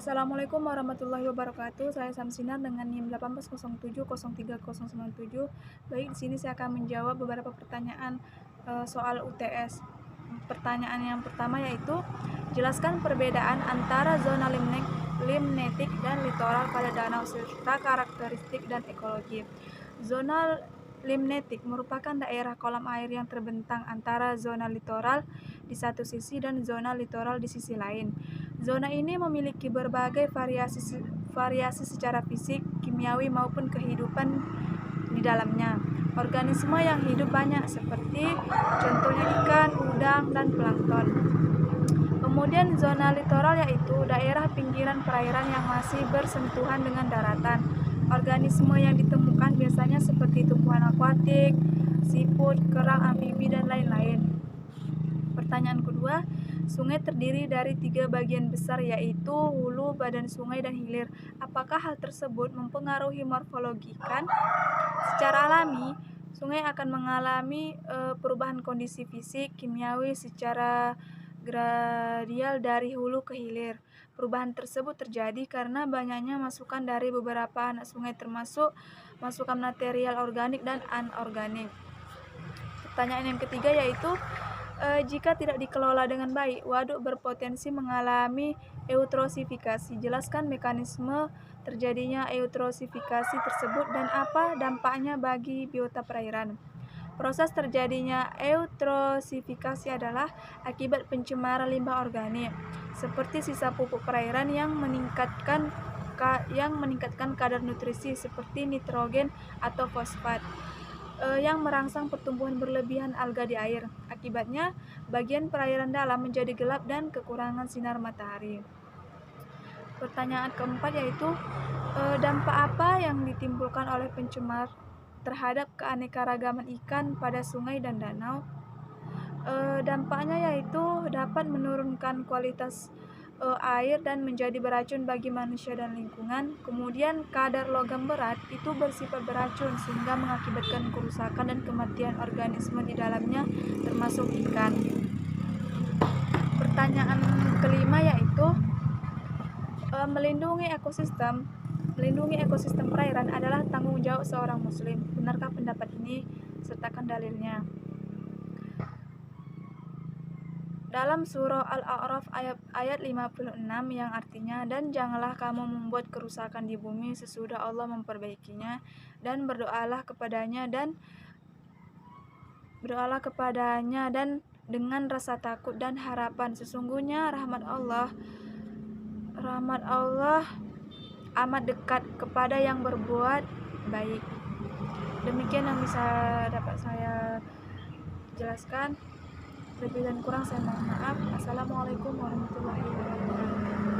Assalamualaikum warahmatullahi wabarakatuh. Saya Samsinar dengan NIM 1807030097. Baik, di sini saya akan menjawab beberapa pertanyaan soal UTS. Pertanyaan yang pertama yaitu, jelaskan perbedaan antara zona limnetik dan litoral pada danau serta karakteristik dan ekologi. Zona limnetik merupakan daerah kolam air yang terbentang antara zona litoral di satu sisi dan zona litoral di sisi lain. Zona ini memiliki berbagai variasi secara fisik, kimiawi maupun kehidupan di dalamnya. Organisme yang hidup banyak seperti contohnya ikan, udang, dan plankton. Kemudian zona litoral yaitu daerah pinggiran perairan yang masih bersentuhan dengan daratan. Organisme yang ditemukan biasanya seperti tumbuhan akuatik, siput, kerang, amfibi, dan lain-lain. Pertanyaan kedua, sungai terdiri dari 3 bagian besar yaitu hulu, badan sungai, dan hilir. Apakah hal tersebut mempengaruhi morfologi ikan? Secara alami, sungai akan mengalami perubahan kondisi fisik, kimiawi secara gradial dari hulu ke hilir. Perubahan tersebut terjadi karena banyaknya masukan dari beberapa anak sungai termasuk masukan material organik dan anorganik. Pertanyaan yang ketiga yaitu, jika tidak dikelola dengan baik, waduk berpotensi mengalami eutrosifikasi. Jelaskan mekanisme terjadinya eutrosifikasi tersebut dan apa dampaknya bagi biota perairan. Proses terjadinya eutrosifikasi adalah akibat pencemaran limbah organik, seperti sisa pupuk perairan yang meningkatkan kadar nutrisi seperti nitrogen atau fosfat, yang merangsang pertumbuhan berlebihan alga di air. Akibatnya, bagian perairan dalam menjadi gelap dan kekurangan sinar matahari. Pertanyaan keempat yaitu, dampak apa yang ditimbulkan oleh pencemar terhadap keanekaragaman ikan pada sungai dan danau? Dampaknya yaitu dapat menurunkan kualitas air dan menjadi beracun bagi manusia dan lingkungan. Kemudian kadar logam berat itu bersifat beracun sehingga mengakibatkan kerusakan dan kematian organisme di dalamnya termasuk ikan. Pertanyaan kelima yaitu, melindungi ekosistem perairan adalah tanggung jawab seorang muslim. Benarkah pendapat ini? Sertakan dalilnya. Dalam surah Al-A'raf ayat 56 yang artinya, dan janganlah kamu membuat kerusakan di bumi sesudah Allah memperbaikinya, dan berdoalah kepadanya dan dengan rasa takut dan harapan. Sesungguhnya rahmat Allah amat dekat kepada yang berbuat baik. Demikian yang bisa dapat saya jelaskan. Lebih dan kurang saya mohon maaf. Assalamualaikum warahmatullahi wabarakatuh.